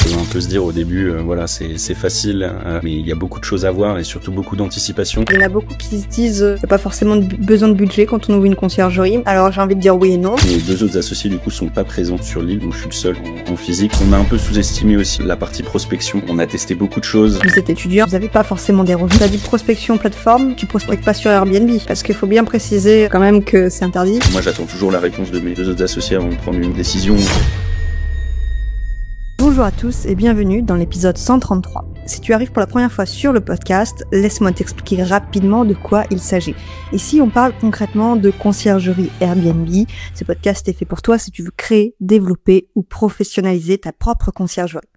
peut un peu se dire au début, voilà, c'est facile, mais il y a beaucoup de choses à voir et surtout beaucoup d'anticipation. Il y en a beaucoup qui se disent qu'il n'y a pas forcément besoin de budget quand on ouvre une conciergerie. Alors j'ai envie de dire oui et non. Les deux autres associés du coup sont pas présents sur l'île, donc je suis le seul en physique. On a un peu sous-estimé aussi la partie prospection. On a testé beaucoup de choses. Vous êtes étudiant, vous n'avez pas forcément des revenus. T'as dit prospection plateforme, tu prospectes pas sur Airbnb. Parce qu'il faut bien préciser quand même que c'est interdit. Moi j'attends toujours la réponse de mes deux autres associés avant de prendre une décision. Bonjour à tous et bienvenue dans l'épisode 133. Si tu arrives pour la première fois sur le podcast, laisse-moi t'expliquer rapidement de quoi il s'agit. Ici, on parle concrètement de conciergerie Airbnb. Ce podcast est fait pour toi si tu veux créer, développer ou professionnaliser ta propre conciergerie.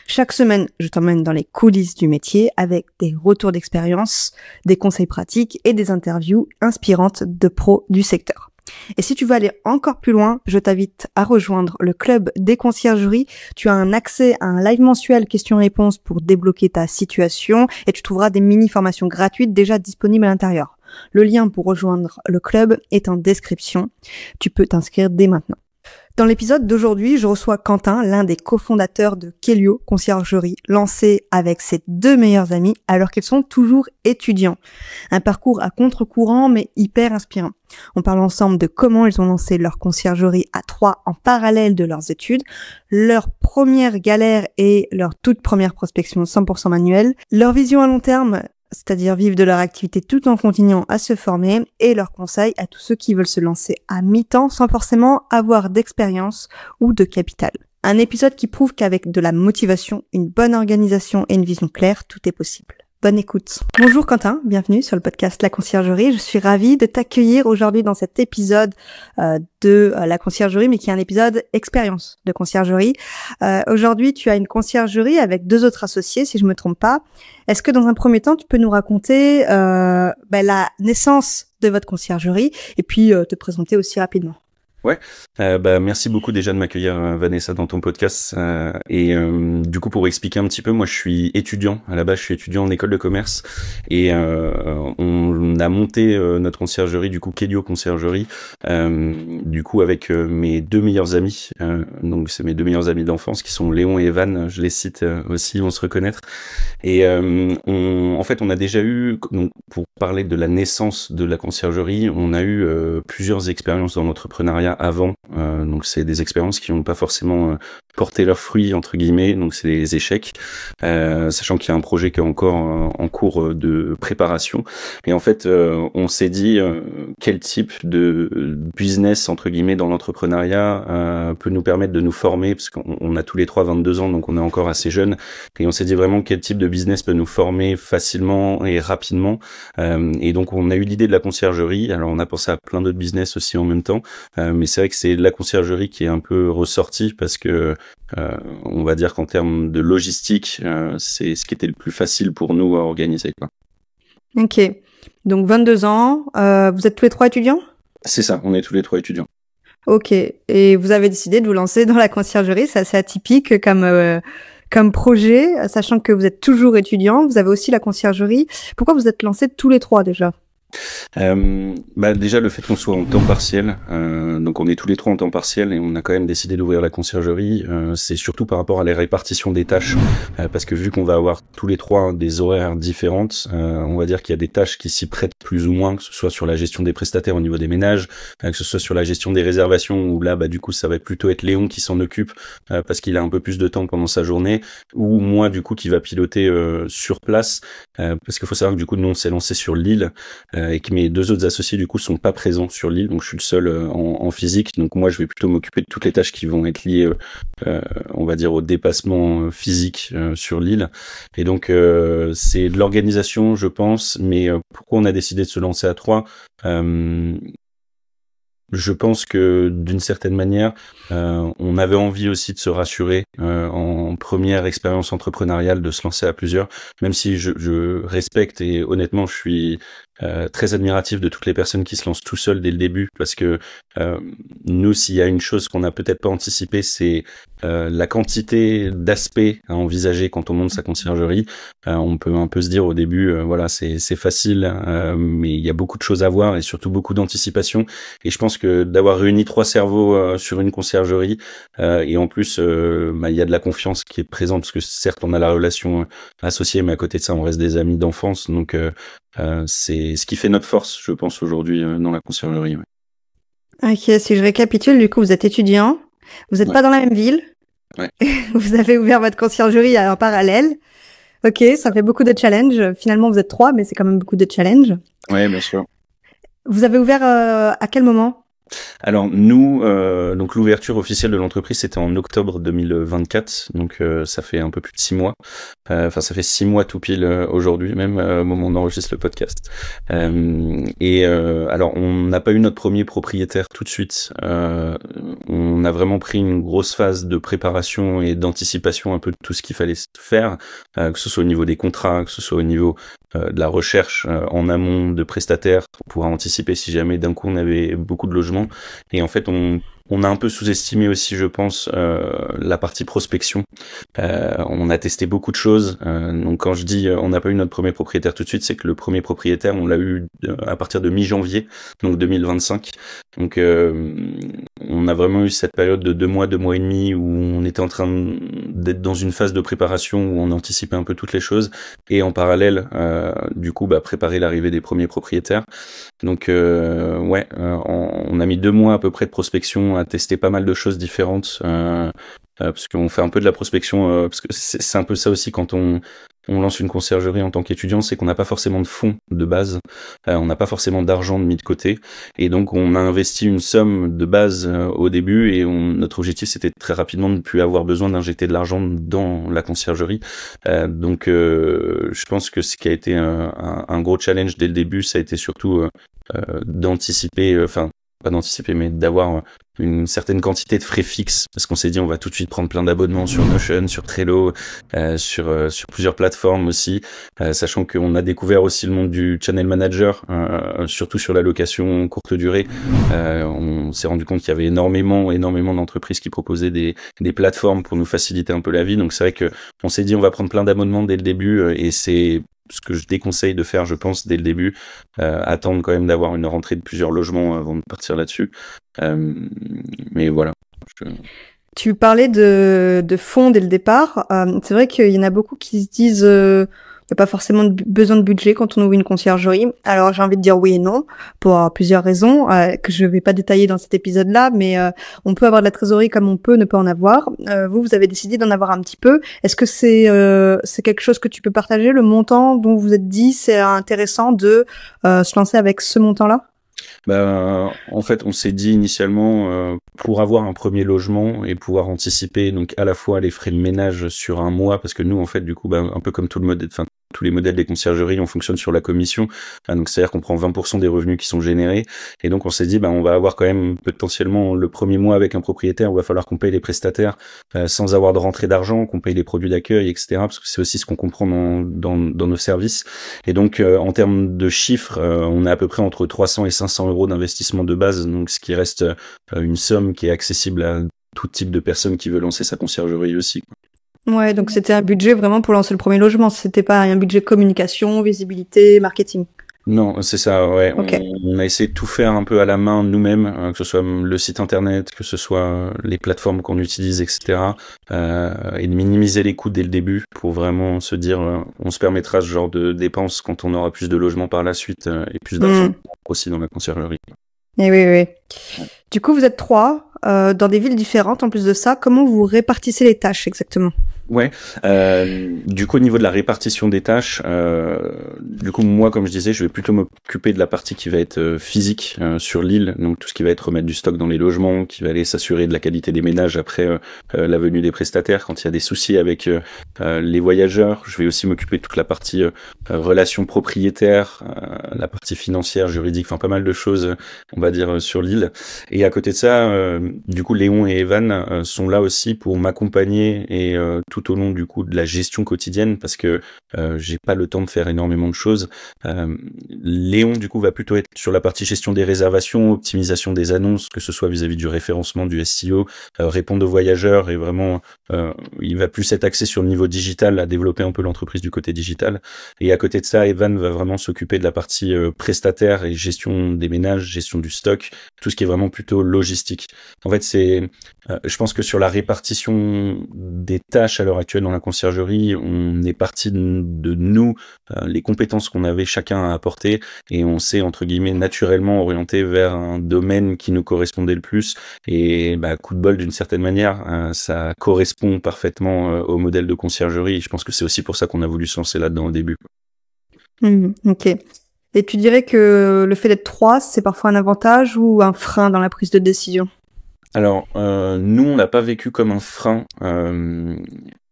Chaque semaine, je t'emmène dans les coulisses du métier avec des retours d'expérience, des conseils pratiques et des interviews inspirantes de pros du secteur. Et si tu veux aller encore plus loin, je t'invite à rejoindre le club des conciergeries. Tu as un accès à un live mensuel questions-réponses pour débloquer ta situation et tu trouveras des mini-formations gratuites déjà disponibles à l'intérieur. Le lien pour rejoindre le club est en description. Tu peux t'inscrire dès maintenant. Dans l'épisode d'aujourd'hui, je reçois Quentin, l'un des cofondateurs de Kelio Conciergerie, lancé avec ses deux meilleurs amis alors qu'ils sont toujours étudiants. Un parcours à contre-courant mais hyper inspirant. On parle ensemble de comment ils ont lancé leur conciergerie à 3 en parallèle de leurs études, leur première galère et leur toute première prospection 100% manuelle, leur vision à long terme, c'est-à-dire vivre de leur activité tout en continuant à se former, et leurs conseils à tous ceux qui veulent se lancer à mi-temps sans forcément avoir d'expérience ou de capital. Un épisode qui prouve qu'avec de la motivation, une bonne organisation et une vision claire, tout est possible. Bonne écoute. Bonjour Quentin, bienvenue sur le podcast La Conciergerie. Je suis ravie de t'accueillir aujourd'hui dans cet épisode de La Conciergerie, mais qui est un épisode expérience de conciergerie. Aujourd'hui, tu as une conciergerie avec deux autres associés, si je me trompe pas. Est-ce que dans un premier temps, tu peux nous raconter la naissance de votre conciergerie et puis te présenter aussi rapidement? Ouais, merci beaucoup déjà de m'accueillir Vanessa dans ton podcast du coup pour expliquer un petit peu, moi je suis étudiant, à la base je suis étudiant en école de commerce et on a monté notre conciergerie du coup Kelio Conciergerie du coup avec mes deux meilleurs amis, donc c'est mes deux meilleurs amis d'enfance qui sont Léon et Evan, je les cite aussi, on se reconnaître et en fait on a déjà eu, donc pour parler de la naissance de la conciergerie, on a eu plusieurs expériences dans l'entrepreneuriat avant, donc c'est des expériences qui n'ont pas forcément porté leurs fruits entre guillemets, donc c'est des échecs, sachant qu'il y a un projet qui est encore en cours de préparation. Et en fait, on s'est dit quel type de business entre guillemets dans l'entrepreneuriat peut nous permettre de nous former, parce qu'on a tous les trois 22 ans, donc on est encore assez jeunes, et on s'est dit vraiment quel type de business peut nous former facilement et rapidement. Et donc on a eu l'idée de la conciergerie. Alors on a pensé à plein d'autres business aussi en même temps, mais c'est vrai que c'est la conciergerie qui est un peu ressortie parce que on va dire qu'en termes de logistique, c'est ce qui était le plus facile pour nous à organiser, quoi. Ok, donc 22 ans, vous êtes tous les trois étudiants? C'est ça, on est tous les trois étudiants. Ok, et vous avez décidé de vous lancer dans la conciergerie, c'est assez atypique comme projet, sachant que vous êtes toujours étudiant, vous avez aussi la conciergerie. Pourquoi vous êtes lancés tous les trois déjà? Déjà le fait qu'on soit en temps partiel, donc on est tous les trois en temps partiel et on a quand même décidé d'ouvrir la conciergerie, c'est surtout par rapport à la répartition des tâches, parce que vu qu'on va avoir tous les trois des horaires différentes, on va dire qu'il y a des tâches qui s'y prêtent plus ou moins, que ce soit sur la gestion des prestataires au niveau des ménages, que ce soit sur la gestion des réservations où là du coup ça va plutôt être Léon qui s'en occupe parce qu'il a un peu plus de temps pendant sa journée, ou moi du coup qui va piloter sur place, parce qu'il faut savoir que du coup nous on s'est lancé sur l'île et que mes deux autres associés du coup sont pas présents sur l'île, donc je suis le seul en physique, donc moi je vais plutôt m'occuper de toutes les tâches qui vont être liées on va dire au dépassement physique sur l'île, et donc c'est de l'organisation je pense, mais pourquoi on a décidé de se lancer à 3, je pense que d'une certaine manière, on avait envie aussi de se rassurer en première expérience entrepreneuriale, de se lancer à plusieurs, même si je respecte et honnêtement je suis très admiratif de toutes les personnes qui se lancent tout seuls dès le début, parce que nous, s'il y a une chose qu'on n'a peut-être pas anticipé, c'est la quantité d'aspects à envisager quand on monte sa conciergerie. On peut un peu se dire au début, voilà, c'est facile, mais il y a beaucoup de choses à voir et surtout beaucoup d'anticipation. Et je pense que d'avoir réuni 3 cerveaux sur une conciergerie, et en plus, il y a de la confiance qui est présente, parce que certes, on a la relation associée, mais à côté de ça, on reste des amis d'enfance. Donc, c'est ce qui fait notre force, je pense, aujourd'hui dans la conciergerie. Ouais. Ok, si je récapitule, du coup, vous êtes étudiant, vous n'êtes pas dans la même ville, vous avez ouvert votre conciergerie en parallèle. Ok, ça fait beaucoup de challenges. Finalement, vous êtes 3, mais c'est quand même beaucoup de challenges. Oui, bien sûr. Vous avez ouvert à quel moment ? Alors nous, donc l'ouverture officielle de l'entreprise, c'était en octobre 2024, donc ça fait un peu plus de 6 mois. Enfin, ça fait 6 mois tout pile aujourd'hui, même au moment où on enregistre le podcast. Alors, on n'a pas eu notre premier propriétaire tout de suite. On a vraiment pris une grosse phase de préparation et d'anticipation un peu de tout ce qu'il fallait faire, que ce soit au niveau des contrats, que ce soit au niveau de la recherche en amont de prestataires pour pouvoir anticiper si jamais d'un coup on avait beaucoup de logements. Et en fait, on a un peu sous-estimé aussi, je pense, la partie prospection. On a testé beaucoup de choses. Donc quand je dis on n'a pas eu notre premier propriétaire tout de suite, c'est que le premier propriétaire, on l'a eu à partir de mi-janvier, donc 2025. Donc on a vraiment eu cette période de 2 mois et demi où on était en train d'être dans une phase de préparation où on anticipait un peu toutes les choses et en parallèle, du coup, préparer l'arrivée des premiers propriétaires. Donc on a mis 2 mois à peu près de prospection à tester pas mal de choses différentes. Parce qu'on fait un peu de la prospection, parce que c'est un peu ça aussi quand on lance une conciergerie en tant qu'étudiant, c'est qu'on n'a pas forcément de fonds de base, on n'a pas forcément d'argent de mis de côté, et donc on a investi une somme de base au début, et notre objectif c'était très rapidement de ne plus avoir besoin d'injecter de l'argent dans la conciergerie. Donc je pense que ce qui a été un gros challenge dès le début, ça a été surtout d'anticiper, enfin pas d'anticiper, mais d'avoir une certaine quantité de frais fixes, parce qu'on s'est dit on va tout de suite prendre plein d'abonnements sur Notion, sur Trello, sur plusieurs plateformes aussi, sachant qu'on a découvert aussi le monde du channel manager, surtout sur la location courte durée. On s'est rendu compte qu'il y avait énormément d'entreprises qui proposaient des plateformes pour nous faciliter un peu la vie. Donc c'est vrai que on s'est dit on va prendre plein d'abonnements dès le début, et c'est ce que je déconseille de faire, je pense, dès le début, attendre quand même d'avoir une rentrée de plusieurs logements avant de partir là-dessus. Mais voilà. Tu parlais de fonds dès le départ. C'est vrai qu'il y en a beaucoup qui se disent il n'y a pas forcément besoin de budget quand on ouvre une conciergerie. Alors j'ai envie de dire oui et non, pour plusieurs raisons que je ne vais pas détailler dans cet épisode-là, mais on peut avoir de la trésorerie comme on peut ne pas en avoir. Vous avez décidé d'en avoir un petit peu. Est-ce que c'est quelque chose que tu peux partager, le montant dont vous êtes dit c'est intéressant de se lancer avec ce montant-là ? En fait, on s'est dit initialement pour avoir un premier logement et pouvoir anticiper donc à la fois les frais de ménage sur un mois, parce que nous en fait du coup un peu comme tous les modèles des conciergeries, on fonctionne sur la commission, donc c'est-à-dire qu'on prend 20% des revenus qui sont générés, et donc on s'est dit on va avoir quand même potentiellement le premier mois avec un propriétaire où il va falloir qu'on paye les prestataires sans avoir de rentrée d'argent, qu'on paye les produits d'accueil, etc., parce que c'est aussi ce qu'on comprend dans nos services. Et donc en termes de chiffres, on est à peu près entre 300 et 500 euros d'investissement de base, donc ce qui reste une somme qui est accessible à tout type de personnes qui veut lancer sa conciergerie aussi. Ouais, donc c'était un budget vraiment pour lancer le premier logement, c'était pas un budget communication, visibilité, marketing. Non, c'est ça, ouais. Okay. On a essayé de tout faire un peu à la main nous-mêmes, que ce soit le site internet, que ce soit les plateformes qu'on utilise, etc. Et de minimiser les coûts dès le début pour vraiment se dire on se permettra ce genre de dépenses quand on aura plus de logements par la suite et plus d'argent aussi dans la conciergerie. Et oui. Du coup, vous êtes 3 dans des villes différentes. En plus de ça, comment vous répartissez les tâches exactement ? Ouais. Du coup, au niveau de la répartition des tâches, du coup, moi, comme je disais, je vais plutôt m'occuper de la partie qui va être physique sur l'île, donc tout ce qui va être remettre du stock dans les logements, qui va aller s'assurer de la qualité des ménages après la venue des prestataires. Quand il y a des soucis avec les voyageurs, je vais aussi m'occuper de toute la partie relations propriétaires, la partie financière, juridique, enfin pas mal de choses, on va dire, sur l'île. Et à côté de ça, du coup, Léon et Evan sont là aussi pour m'accompagner et tout au long du coup de la gestion quotidienne parce que j'ai pas le temps de faire énormément de choses. Léon du coup va plutôt être sur la partie gestion des réservations, optimisation des annonces, que ce soit vis-à-vis du référencement, du SEO, répondre aux voyageurs et vraiment il va plus être axé sur le niveau digital, à développer un peu l'entreprise du côté digital. Et à côté de ça, Evan va vraiment s'occuper de la partie prestataire et gestion des ménages, gestion du stock, tout ce qui est vraiment plutôt logistique. En fait, je pense que sur la répartition des tâches à l'heure actuelle dans la conciergerie, on est parti de nous, les compétences qu'on avait chacun à apporter, et on s'est entre guillemets naturellement orienté vers un domaine qui nous correspondait le plus. Et coup de bol d'une certaine manière, ça correspond parfaitement au modèle de conciergerie. Je pense que c'est aussi pour ça qu'on a voulu se lancer là-dedans au début. Ok. Et tu dirais que le fait d'être 3, c'est parfois un avantage ou un frein dans la prise de décision? Alors, nous, on l'a pas vécu comme un frein,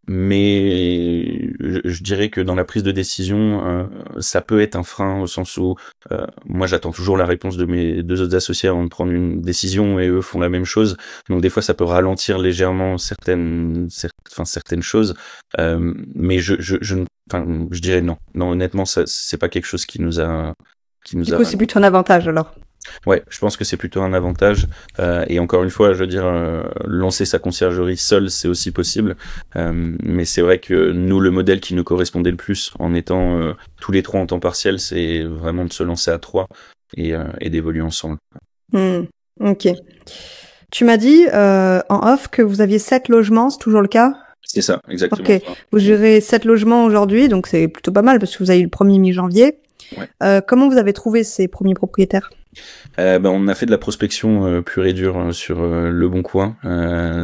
mais je dirais que dans la prise de décision, ça peut être un frein au sens où moi, j'attends toujours la réponse de mes 2 autres associés avant de prendre une décision, et eux font la même chose. Donc des fois, ça peut ralentir légèrement certaines choses, mais je dirais non. Non, honnêtement, ça, c'est pas quelque chose qui nous a Du coup, c'est plutôt un avantage alors. Ouais, je pense que c'est plutôt un avantage. Et encore une fois, je veux dire, lancer sa conciergerie seule, c'est aussi possible. Mais c'est vrai que nous, le modèle qui nous correspondait le plus, en étant tous les 3 en temps partiel, c'est vraiment de se lancer à 3 et d'évoluer ensemble. Ok. Tu m'as dit en off que vous aviez 7 logements, c'est toujours le cas? C'est ça, exactement. Ok. Vous gérez 7 logements aujourd'hui, donc c'est plutôt pas mal parce que vous avez eu le premier mi-janvier. Ouais. Comment vous avez trouvé ces premiers propriétaires? On a fait de la prospection pure et dure sur Le Bon Coin,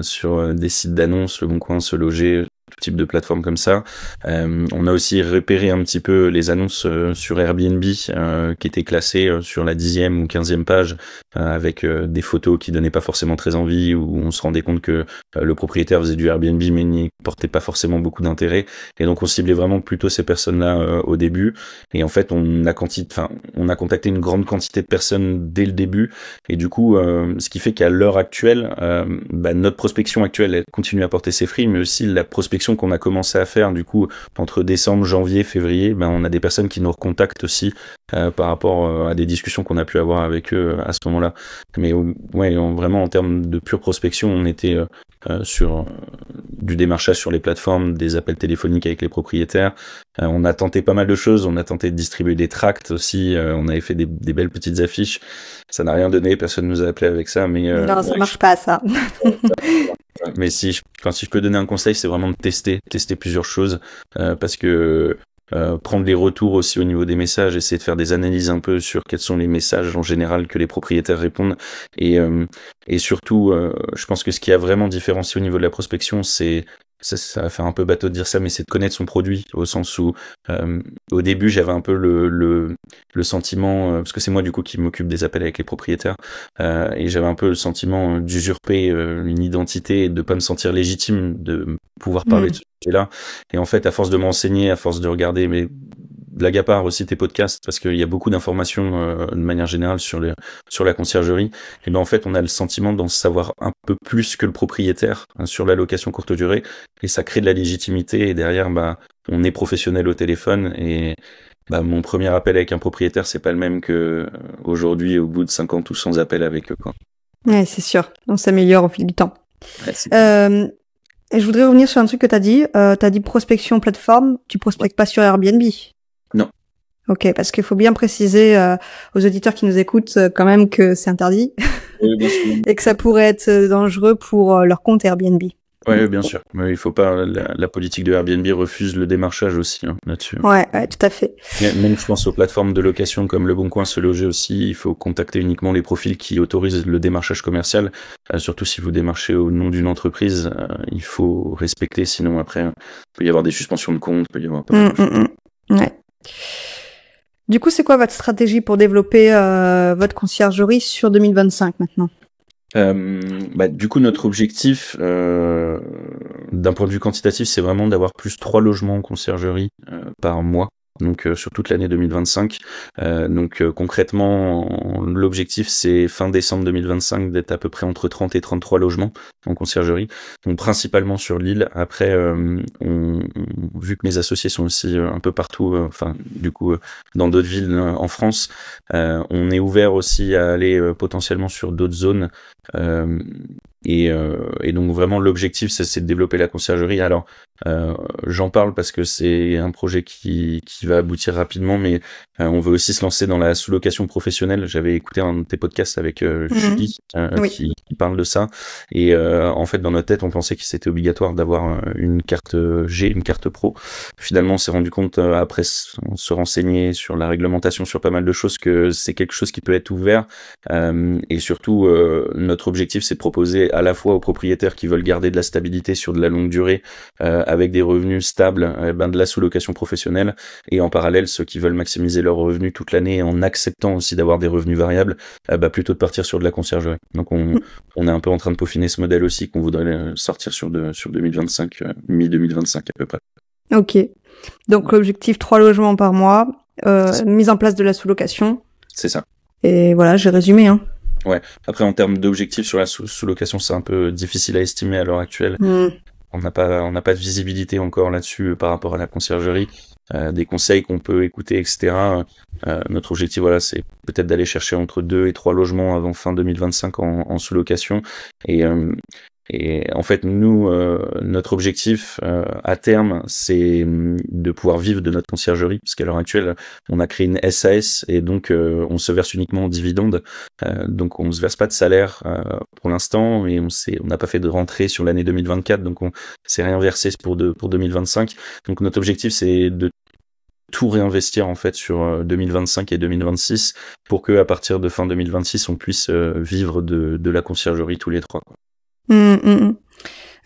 sur des sites d'annonces, Le Bon Coin, Se Loger, tout type de plateforme comme ça. On a aussi repéré un petit peu les annonces sur Airbnb qui étaient classées sur la 10e ou 15e page avec des photos qui donnaient pas forcément très envie, où on se rendait compte que le propriétaire faisait du Airbnb mais n'y portait pas forcément beaucoup d'intérêt. Et donc on ciblait vraiment plutôt ces personnes-là au début. Et en fait, on a contacté une grande quantité de personnes dès le début. Et du coup, ce qui fait qu'à l'heure actuelle, notre prospection actuelle, elle continue à porter ses fruits, mais aussi la prospection qu'on a commencé à faire, du coup, entre décembre, janvier, février, on a des personnes qui nous recontactent aussi par rapport à des discussions qu'on a pu avoir avec eux à ce moment-là. Mais ouais, vraiment en termes de pure prospection, on était sur du démarchage sur les plateformes, des appels téléphoniques avec les propriétaires. On a tenté pas mal de choses, on a tenté de distribuer des tracts aussi, on avait fait des belles petites affiches. Ça n'a rien donné, personne nous a appelé avec ça, mais non, ça marche pas ça. Mais si je peux donner un conseil, c'est vraiment de tester plusieurs choses, parce que prendre les retours aussi au niveau des messages, essayer de faire des analyses un peu sur quels sont les messages en général que les propriétaires répondent, et surtout, je pense que ce qui a vraiment différencié au niveau de la prospection, c'est ça va faire un peu bateau de dire ça, mais c'est de connaître son produit, au sens où au début j'avais un peu le sentiment, parce que c'est moi du coup qui m'occupe des appels avec les propriétaires, et j'avais un peu le sentiment d'usurper une identité et de pas me sentir légitime de pouvoir parler de ce sujet-là. Et en fait, à force de m'enseigner, à force de regarder, mais blague à part aussi tes podcasts, parce qu'il y a beaucoup d'informations de manière générale sur la conciergerie, et en fait on a le sentiment d'en savoir un peu plus que le propriétaire sur la location courte durée, et ça crée de la légitimité, et derrière on est professionnel au téléphone, et mon premier appel avec un propriétaire, c'est pas le même que aujourd'hui au bout de 50 ou 100 appels avec eux, quoi. Ouais, c'est sûr, on s'améliore au fil du temps. Ouais, et je voudrais revenir sur un truc que t'as dit prospection plateforme, tu prospectes pas sur Airbnb? Non. Ok, parce qu'il faut bien préciser aux auditeurs qui nous écoutent quand même que c'est interdit. Oui, bien sûr. Et que ça pourrait être dangereux pour leur compte Airbnb. Oui, bien sûr. Mais il faut pas. La politique de Airbnb refuse le démarchage aussi là-dessus. Ouais, tout à fait. Même je pense aux plateformes de location comme Le Bon Coin, Se Loger aussi. Il faut contacter uniquement les profils qui autorisent le démarchage commercial. Surtout si vous démarchez au nom d'une entreprise, il faut respecter. Sinon après, il peut y avoir des suspensions de compte, il peut y avoir pas mal de choses. Ouais. Du coup, c'est quoi votre stratégie pour développer votre conciergerie sur 2025 maintenant? Du coup, notre objectif, d'un point de vue quantitatif, c'est vraiment d'avoir plus 3 logements en conciergerie par mois. donc sur toute l'année 2025. Donc concrètement, l'objectif c'est fin décembre 2025 d'être à peu près entre 30 et 33 logements en conciergerie, donc principalement sur l'île. Après, vu que mes associés sont aussi un peu partout, dans d'autres villes en France, on est ouvert aussi à aller potentiellement sur d'autres zones. Et donc vraiment l'objectif c'est de développer la conciergerie. Alors j'en parle parce que c'est un projet qui va aboutir rapidement, mais on veut aussi se lancer dans la sous-location professionnelle. J'avais écouté un de tes podcasts avec Julie Oui. qui parle de ça, et en fait dans notre tête on pensait que c'était obligatoire d'avoir une carte G, une carte pro. Finalement on s'est rendu compte après se renseigner sur la réglementation, sur pas mal de choses, que c'est quelque chose qui peut être ouvert, et surtout notre objectif c'est de proposer à la fois aux propriétaires qui veulent garder de la stabilité sur de la longue durée avec des revenus stables, de la sous-location professionnelle, et en parallèle ceux qui veulent maximiser leurs revenus toute l'année en acceptant aussi d'avoir des revenus variables, plutôt de partir sur de la conciergerie. Donc on est un peu en train de peaufiner ce modèle aussi, qu'on voudrait sortir sur 2025, mi-2025 à peu près. Ok. Donc l'objectif 3 logements par mois, mise en place de la sous-location. C'est ça. Et voilà, j'ai résumé, hein. Ouais. Après, en termes d'objectifs sur la sous-location, c'est un peu difficile à estimer à l'heure actuelle. On n'a pas de visibilité encore là-dessus par rapport à la conciergerie. Des conseils qu'on peut écouter, etc. Notre objectif, voilà, c'est peut-être d'aller chercher entre 2 et 3 logements avant fin 2025 en sous-location. Et en fait, nous, notre objectif à terme, c'est de pouvoir vivre de notre conciergerie, parce qu'à l'heure actuelle, on a créé une SAS et donc on se verse uniquement en dividendes. Donc on ne se verse pas de salaire pour l'instant, et on n'a pas fait de rentrée sur l'année 2024, donc on s'est rien versé pour 2025. Donc notre objectif, c'est de tout réinvestir en fait sur 2025 et 2026 pour que à partir de fin 2026, on puisse vivre de la conciergerie tous les 3.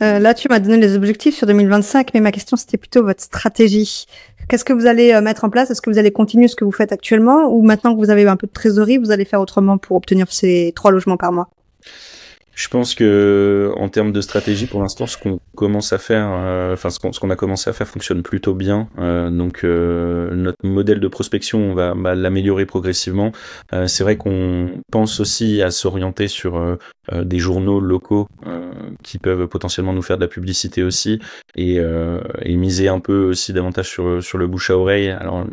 Là, tu m'as donné les objectifs sur 2025, mais ma question, c'était plutôt votre stratégie. Qu'est-ce que vous allez mettre en place? Est-ce que vous allez continuer ce que vous faites actuellement, ou maintenant que vous avez un peu de trésorerie, vous allez faire autrement pour obtenir ces 3 logements par mois? Je pense que en termes de stratégie, pour l'instant, ce qu'on commence à faire, ce qu'on a commencé à faire fonctionne plutôt bien. Donc notre modèle de prospection, on va l'améliorer progressivement. C'est vrai qu'on pense aussi à s'orienter sur des journaux locaux qui peuvent potentiellement nous faire de la publicité aussi, et miser un peu aussi davantage sur le bouche à oreille. Alors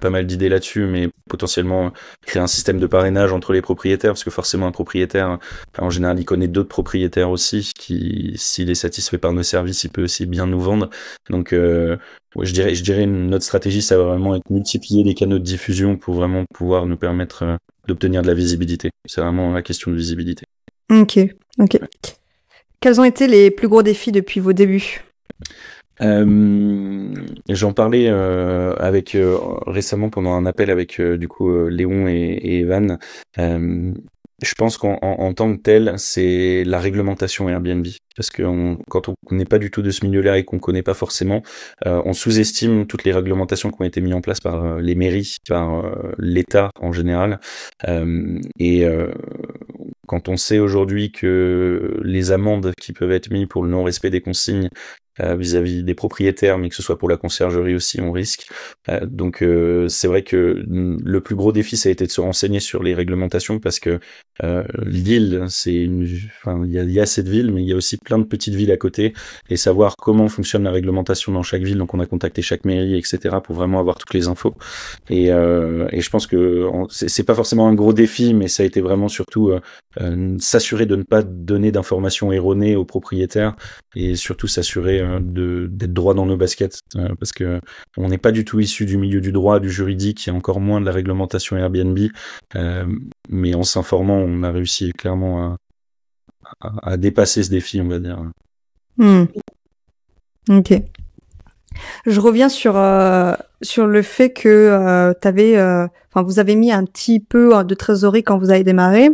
pas mal d'idées là-dessus, mais potentiellement créer un système de parrainage entre les propriétaires, parce que forcément un propriétaire, en général, il connaît d'autres propriétaires aussi, qui, s'il est satisfait par nos services, il peut aussi bien nous vendre. Donc, je dirais notre stratégie, ça va vraiment être multiplier les canaux de diffusion pour vraiment pouvoir nous permettre d'obtenir de la visibilité. C'est vraiment la question de visibilité. Ok. Quels ont été les plus gros défis depuis vos débuts? J'en parlais récemment pendant un appel avec Léon et Evan. Je pense qu'en tant que tel, c'est la réglementation Airbnb, parce que quand on n'est pas du tout de ce milieu-là et qu'on connaît pas forcément, on sous-estime toutes les réglementations qui ont été mises en place par les mairies, par l'État en général, quand on sait aujourd'hui que les amendes qui peuvent être mises pour le non-respect des consignes vis-à-vis des propriétaires, mais que ce soit pour la conciergerie aussi, on risque. Donc c'est vrai que le plus gros défi, ça a été de se renseigner sur les réglementations, parce que l'île, il y a cette ville, mais il y a aussi plein de petites villes à côté, et savoir comment fonctionne la réglementation dans chaque ville. Donc on a contacté chaque mairie, etc., pour vraiment avoir toutes les infos. Et je pense que c'est pas forcément un gros défi, mais ça a été vraiment surtout s'assurer de ne pas donner d'informations erronées aux propriétaires, et surtout s'assurer d'être droit dans nos baskets, parce que on n'est pas du tout issu du milieu du droit, du juridique, et encore moins de la réglementation Airbnb, mais en s'informant, on a réussi clairement à dépasser ce défi, on va dire. Ok. Je reviens sur le fait que vous avez mis un petit peu de trésorerie quand vous avez démarré.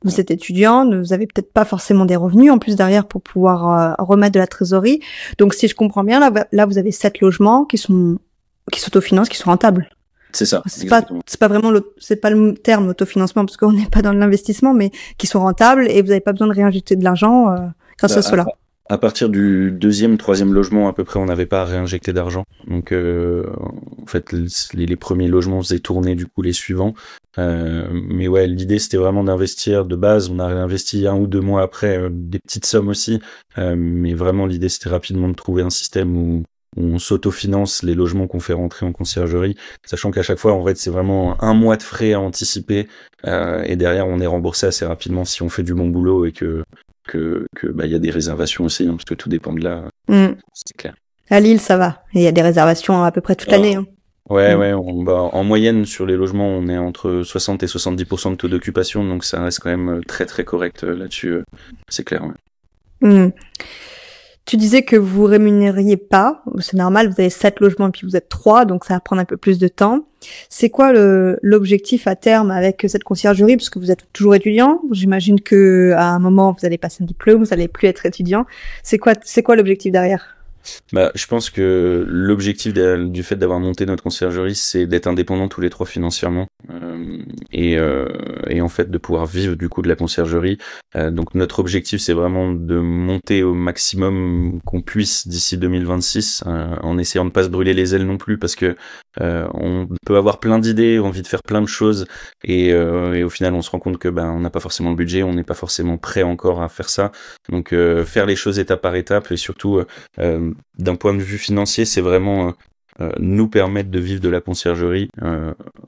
Vous êtes étudiant, vous avez peut-être pas forcément des revenus en plus derrière pour pouvoir remettre de la trésorerie. Donc si je comprends bien, là vous avez 7 logements qui s'autofinancent, qui sont rentables. C'est ça. C'est pas vraiment c'est pas le terme autofinancement, parce qu'on n'est pas dans l'investissement, mais qui sont rentables, et vous n'avez pas besoin de réinjecter de l'argent grâce à cela. À partir du deuxième, troisième logement, à peu près, on n'avait pas à réinjecter d'argent. Donc, en fait, les premiers logements faisaient tourner du coup les suivants. Mais ouais, l'idée c'était vraiment d'investir de base. On a réinvesti 1 ou 2 mois après des petites sommes aussi. Mais vraiment, l'idée c'était rapidement de trouver un système où on s'autofinance les logements qu'on fait rentrer en conciergerie, sachant qu'à chaque fois, en fait, c'est vraiment 1 mois de frais à anticiper. Et derrière, on est remboursé assez rapidement si on fait du bon boulot et que bah, y a des réservations aussi, hein, parce que tout dépend de là, c'est clair. À Lille, ça va. Il y a des réservations à peu près toute l'année. Hein. Ouais, en moyenne, sur les logements, on est entre 60 et 70% de taux d'occupation, donc ça reste quand même très très correct là-dessus, c'est clair. Ouais. Tu disais que vous rémunériez pas, c'est normal, vous avez 7 logements et puis vous êtes 3, donc ça va prendre un peu plus de temps. C'est quoi l'objectif à terme avec cette conciergerie, parce que vous êtes toujours étudiant, j'imagine que à un moment vous allez passer un diplôme, vous allez plus être étudiant. C'est quoi l'objectif derrière? Bah, je pense que l'objectif du fait d'avoir monté notre conciergerie, c'est d'être indépendant tous les 3 financièrement et en fait de pouvoir vivre du coup de la conciergerie. Donc notre objectif, c'est vraiment de monter au maximum qu'on puisse d'ici 2026, en essayant de pas se brûler les ailes non plus, parce que on peut avoir plein d'idées, envie de faire plein de choses et au final on se rend compte que on n'a pas forcément le budget, on n'est pas forcément prêt encore à faire ça. Donc faire les choses étape par étape et surtout d'un point de vue financier, c'est vraiment nous permettre de vivre de la conciergerie,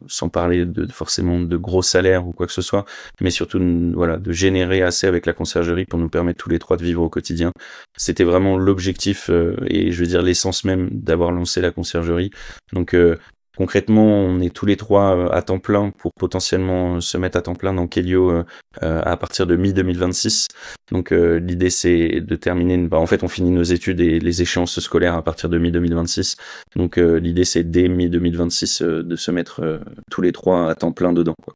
sans parler forcément de gros salaires ou quoi que ce soit, mais surtout de générer assez avec la conciergerie pour nous permettre tous les 3 de vivre au quotidien. C'était vraiment l'objectif et je veux dire l'essence même d'avoir lancé la conciergerie. Donc concrètement, on est tous les 3 à temps plein pour potentiellement se mettre à temps plein dans Kelio à partir de mi-2026. Donc l'idée c'est de terminer, en fait on finit nos études et les échéances scolaires à partir de mi-2026. Donc l'idée c'est dès mi-2026 de se mettre tous les 3 à temps plein dedans, quoi.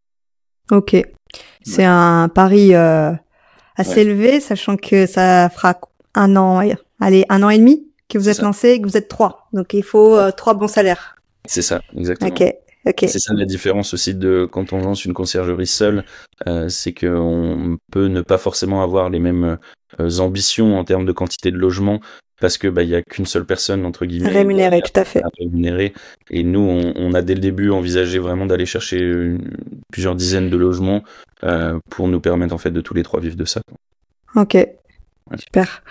Ok. C'est un pari assez élevé, sachant que ça fera 1 an, 1 an et demi que vous êtes lancé et que vous êtes 3. Donc il faut 3 bons salaires. C'est ça, exactement. Ok. C'est ça la différence aussi de quand on lance une conciergerie seule, c'est qu'on peut ne pas forcément avoir les mêmes ambitions en termes de quantité de logements, parce que il y a qu'une seule personne entre guillemets rémunérée, tout à fait. À rémunérer. Et nous, on a dès le début envisagé vraiment d'aller chercher plusieurs dizaines de logements pour nous permettre en fait de tous les 3 vivre de ça. Ok, super.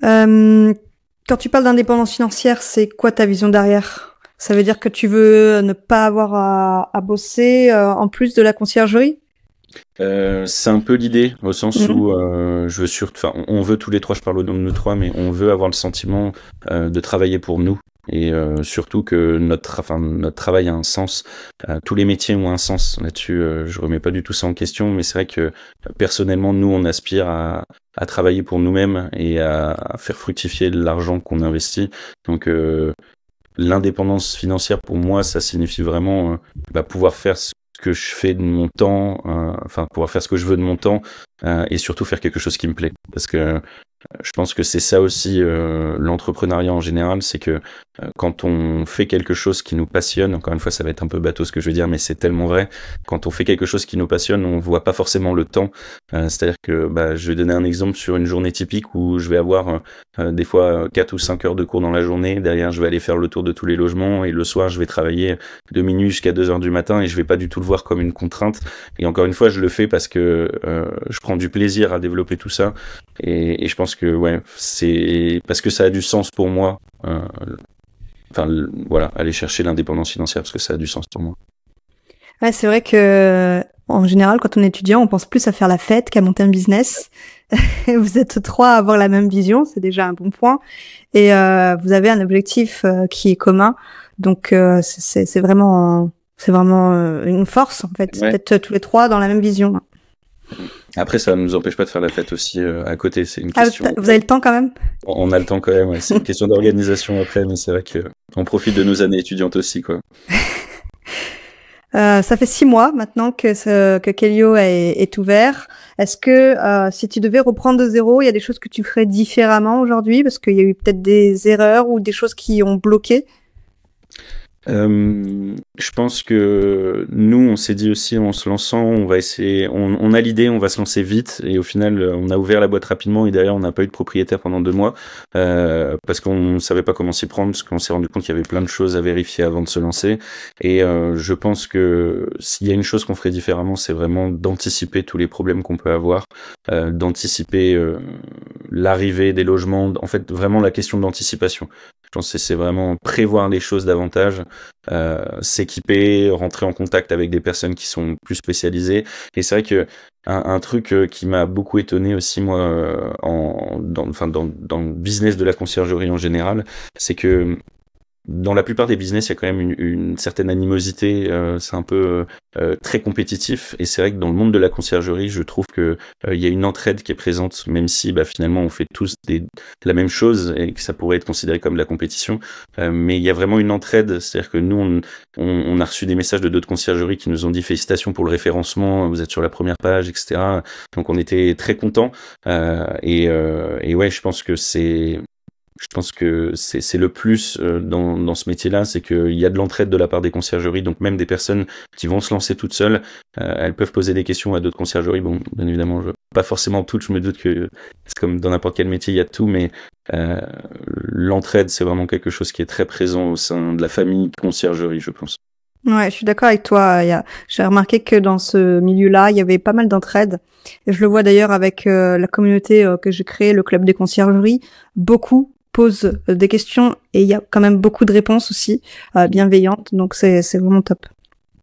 Quand tu parles d'indépendance financière, c'est quoi ta vision derrière? Ça veut dire que tu veux ne pas avoir à bosser en plus de la conciergerie? C'est un peu l'idée, au sens où je veux on veut tous les 3, je parle au nom de nous 3, mais on veut avoir le sentiment de travailler pour nous. Et surtout que notre travail a un sens. Tous les métiers ont un sens là-dessus. Je remets pas du tout ça en question, mais c'est vrai que personnellement, nous, on aspire à travailler pour nous-mêmes et à faire fructifier l'argent qu'on investit. Donc l'indépendance financière, pour moi, ça signifie vraiment pouvoir faire ce que je fais de mon temps, pouvoir faire ce que je veux de mon temps et surtout faire quelque chose qui me plaît. Parce que je pense que c'est ça aussi l'entrepreneuriat en général, c'est que quand on fait quelque chose qui nous passionne, encore une fois ça va être un peu bateau ce que je veux dire, mais c'est tellement vrai, quand on fait quelque chose qui nous passionne, on voit pas forcément le temps, c'est-à-dire que je vais donner un exemple sur une journée typique où je vais avoir des fois 4 ou 5 heures de cours dans la journée, derrière je vais aller faire le tour de tous les logements et le soir je vais travailler de minuit jusqu'à 2 heures du matin et je vais pas du tout le voir comme une contrainte, et encore une fois je le fais parce que je prends du plaisir à développer tout ça et je pense que c'est parce que ça a du sens pour moi. Aller chercher l'indépendance financière parce que ça a du sens pour moi. Ouais, c'est vrai que en général, quand on est étudiant, on pense plus à faire la fête qu'à monter un business. Vous êtes 3 à avoir la même vision, c'est déjà un bon point. Et vous avez un objectif qui est commun, donc c'est vraiment une force en fait, d'être tous les 3 dans la même vision. Après, ça ne nous empêche pas de faire la fête aussi à côté. C'est une question. Vous avez le temps quand même? On a le temps quand même. Ouais. C'est une question d'organisation après, mais c'est vrai que on profite de nos années étudiantes aussi, quoi. Ça fait 6 mois maintenant que Kelio est ouvert. Est-ce que si tu devais reprendre de zéro, il y a des choses que tu ferais différemment aujourd'hui parce qu'il y a eu peut-être des erreurs ou des choses qui ont bloqué? Je pense que nous, on s'est dit aussi en se lançant, on va essayer, on a l'idée, on va se lancer vite, et au final, on a ouvert la boîte rapidement, et derrière, on n'a pas eu de propriétaire pendant 2 mois, parce qu'on savait pas comment s'y prendre, parce qu'on s'est rendu compte qu'il y avait plein de choses à vérifier avant de se lancer, et je pense que s'il y a une chose qu'on ferait différemment, c'est vraiment d'anticiper tous les problèmes qu'on peut avoir, d'anticiper l'arrivée des logements, en fait, vraiment la question d'anticipation. Je pense que c'est vraiment prévoir les choses davantage, s'équiper, rentrer en contact avec des personnes qui sont plus spécialisées. Et c'est vrai que un truc qui m'a beaucoup étonné aussi moi dans le business de la conciergerie en général, c'est que dans la plupart des business, il y a quand même une certaine animosité. C'est un peu très compétitif. Et c'est vrai que dans le monde de la conciergerie, je trouve que il y a une entraide qui est présente, même si finalement on fait tous la même chose et que ça pourrait être considéré comme de la compétition. Mais il y a vraiment une entraide. C'est-à-dire que nous, on a reçu des messages de d'autres conciergeries qui nous ont dit félicitations pour le référencement, vous êtes sur la première page, etc. Donc on était très contents. Et ouais, je pense que c'est le plus dans ce métier-là, c'est qu'il y a de l'entraide de la part des conciergeries, donc même des personnes qui vont se lancer toutes seules, elles peuvent poser des questions à d'autres conciergeries. Bon, bien évidemment, pas forcément toutes, je me doute que c'est comme dans n'importe quel métier, il y a de tout, mais l'entraide, c'est vraiment quelque chose qui est très présent au sein de la famille conciergerie, je pense. Ouais, je suis d'accord avec toi. J'ai remarqué que dans ce milieu-là, il y avait pas mal d'entraide. Et je le vois d'ailleurs avec la communauté que j'ai créée, le club des conciergeries. Beaucoup posent des questions et il y a quand même beaucoup de réponses aussi bienveillantes. Donc c'est vraiment top.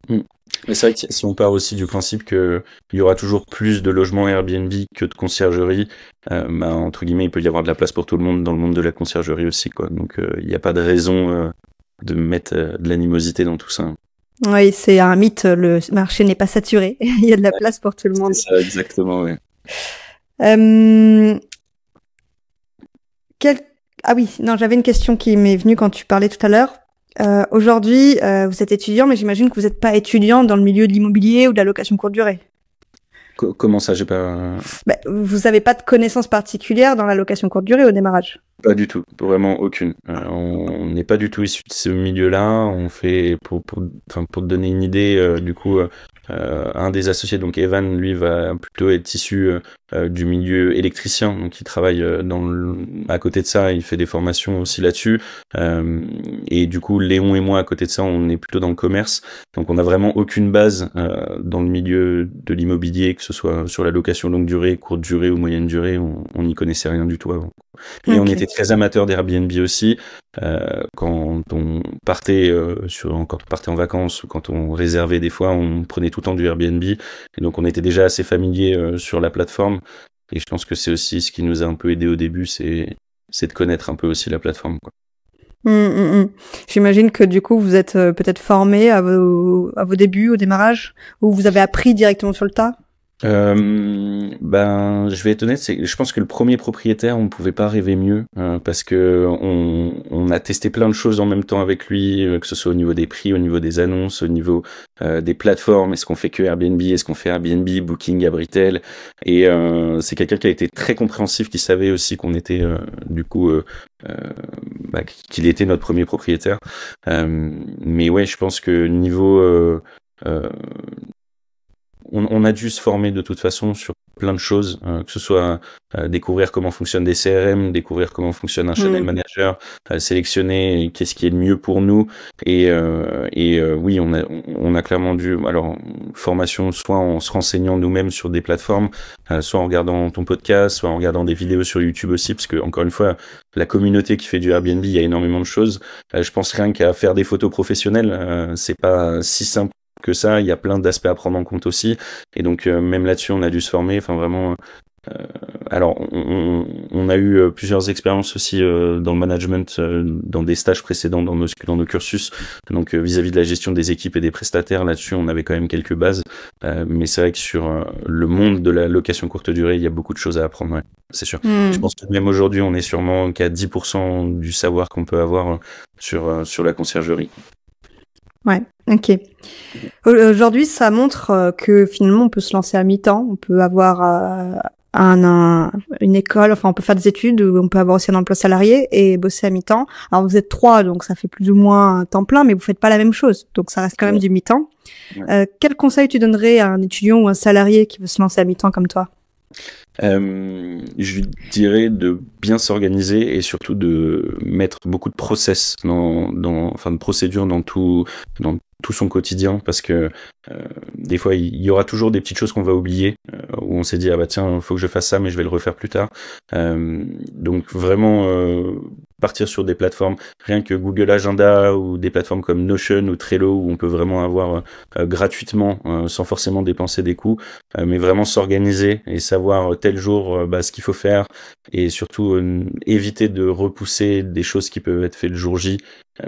Mais c'est vrai que si on part aussi du principe qu'il y aura toujours plus de logements Airbnb que de conciergerie, entre guillemets, il peut y avoir de la place pour tout le monde dans le monde de la conciergerie aussi, quoi. Donc il n'y a pas de raison de mettre de l'animosité dans tout ça. Oui, c'est un mythe, le marché n'est pas saturé, il y a de la place pour tout le monde. C'est ça, exactement, oui. Ah oui, non, j'avais une question qui m'est venue quand tu parlais tout à l'heure. Aujourd'hui, vous êtes étudiant, mais j'imagine que vous n'êtes pas étudiant dans le milieu de l'immobilier ou de la location courte durée. Comment ça, j'ai pas... vous n'avez pas de connaissances particulières dans la location courte durée au démarrage? Pas du tout, vraiment aucune. On n'est pas du tout issu de ce milieu-là. On fait, pour te donner une idée, du coup, un des associés, donc Evan, lui, va plutôt être issu du milieu électricien, donc il travaille à côté de ça, il fait des formations aussi là-dessus. Et du coup, Léon et moi, à côté de ça, on est plutôt dans le commerce. Donc on n'a vraiment aucune base dans le milieu de l'immobilier, que ce soit sur la location longue durée, courte durée ou moyenne durée, on n'y connaissait rien du tout avant. Et on était très amateurs d'Airbnb aussi. Quand on partait quand on partait en vacances ou quand on réservait des fois, on prenait tout le temps du Airbnb. Et donc on était déjà assez familier sur la plateforme. Et je pense que c'est aussi ce qui nous a un peu aidé au début, c'est de connaître un peu aussi la plateforme, quoi. J'imagine que du coup vous êtes peut-être formé à vos débuts, au démarrage, ou vous avez appris directement sur le tas. Je vais être honnête, je pense que le premier propriétaire, on pouvait pas rêver mieux, parce que on a testé plein de choses en même temps avec lui, que ce soit au niveau des prix, au niveau des annonces, au niveau des plateformes. Est-ce qu'on fait que Airbnb, est-ce qu'on fait Airbnb, Booking, Abritel, et c'est quelqu'un qui a été très compréhensif, qui savait aussi qu'on était qu'il était notre premier propriétaire. Mais ouais, je pense que niveau on a dû se former de toute façon sur plein de choses, que ce soit découvrir comment fonctionnent des CRM, découvrir comment fonctionne un channel manager, sélectionner qu'est-ce qui est le mieux pour nous. Et oui, on a clairement dû, alors, formation, soit en se renseignant nous-mêmes sur des plateformes, soit en regardant ton podcast, soit en regardant des vidéos sur YouTube aussi, parce que, encore une fois, la communauté qui fait du Airbnb, il y a énormément de choses. Je pense rien qu'à faire des photos professionnelles, c'est pas si simple que ça, il y a plein d'aspects à prendre en compte aussi, et donc même là-dessus on a dû se former, enfin vraiment. Alors on a eu plusieurs expériences aussi dans le management, dans des stages précédents dans nos cursus, donc vis-à-vis de la gestion des équipes et des prestataires, là-dessus on avait quand même quelques bases, mais c'est vrai que sur le monde de la location courte durée, il y a beaucoup de choses à apprendre, ouais, c'est sûr. Je pense que même aujourd'hui on est sûrement qu'à 10% du savoir qu'on peut avoir sur la conciergerie. Ouais, ok. Aujourd'hui, ça montre que finalement, on peut se lancer à mi-temps, on peut avoir une école, enfin on peut faire des études, ou on peut avoir aussi un emploi salarié et bosser à mi-temps. Alors vous êtes 3, donc ça fait plus ou moins un temps plein, mais vous faites pas la même chose, donc ça reste quand même du mi-temps. Quel conseil tu donnerais à un étudiant ou un salarié qui veut se lancer à mi-temps comme toi? Je dirais de bien s'organiser et surtout de mettre beaucoup de process enfin de procédures dans tout son quotidien, parce que des fois il y aura toujours des petites choses qu'on va oublier, où on s'est dit ah bah tiens, faut que je fasse ça mais je vais le refaire plus tard. Donc vraiment partir sur des plateformes, rien que Google Agenda ou des plateformes comme Notion ou Trello, où on peut vraiment avoir gratuitement, sans forcément dépenser des coûts, mais vraiment s'organiser et savoir tel jour ce qu'il faut faire, et surtout éviter de repousser des choses qui peuvent être faites le jour J,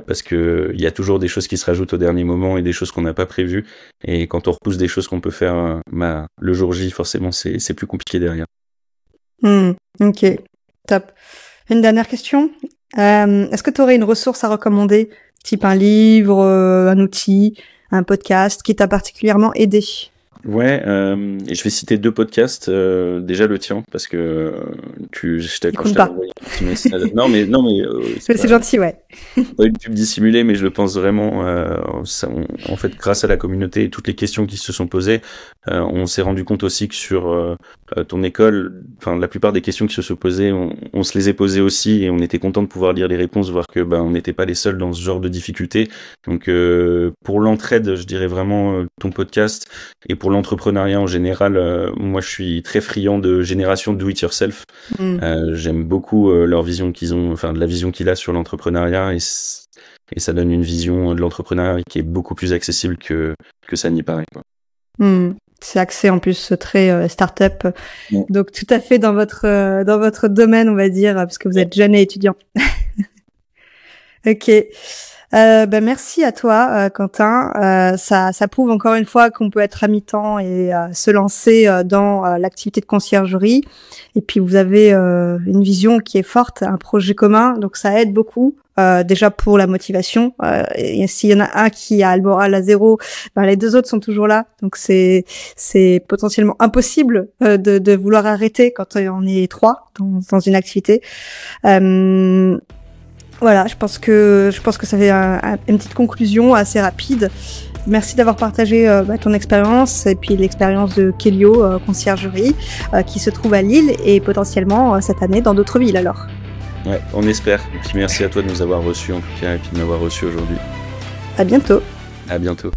parce que il y a toujours des choses qui se rajoutent au dernier moment et des choses qu'on n'a pas prévues, et quand on repousse des choses qu'on peut faire le jour J, forcément c'est plus compliqué derrière. Ok, top. Une dernière question. Est-ce que tu aurais une ressource à recommander, type un livre, un outil, un podcast qui t'a particulièrement aidé? Ouais, et je vais citer 2 podcasts. Déjà le tien, parce que je t'ai envoyé un petit message. Non mais c'est gentil, ouais. Pas une pub dissimulée, mais je le pense vraiment. En fait, grâce à la communauté et toutes les questions qui se sont posées, on s'est rendu compte aussi que sur ton école, enfin la plupart des questions qui se sont posées, on se les est posées aussi, et on était content de pouvoir lire les réponses, voir que on n'était pas les seuls dans ce genre de difficultés. Donc pour l'entraide, je dirais vraiment ton podcast, et pour l'entrepreneuriat en général, moi je suis très friand de Génération Do It Yourself. J'aime beaucoup leur vision qu'ils ont, enfin de la vision qu'il a sur l'entrepreneuriat, et ça donne une vision de l'entrepreneuriat qui est beaucoup plus accessible que ça n'y paraît, quoi. C'est axé en plus très start-up, donc tout à fait dans votre domaine, on va dire, parce que vous êtes jeune et étudiant. Ok. Merci à toi, Quentin. Ça prouve encore une fois qu'on peut être à mi-temps et se lancer dans l'activité de conciergerie. Et puis vous avez une vision qui est forte, un projet commun, donc ça aide beaucoup. Déjà pour la motivation. Et s'il y en a un qui a le moral à 0, les 2 autres sont toujours là. Donc c'est potentiellement impossible de vouloir arrêter quand on est 3 dans une activité. Voilà, je pense que ça fait une petite conclusion assez rapide. Merci d'avoir partagé ton expérience et puis l'expérience de Kelio Conciergerie qui se trouve à Lille et potentiellement cette année dans d'autres villes alors. Ouais, on espère. Et puis merci à toi de nous avoir reçus en tout cas, et puis de m'avoir reçu aujourd'hui. À bientôt. À bientôt.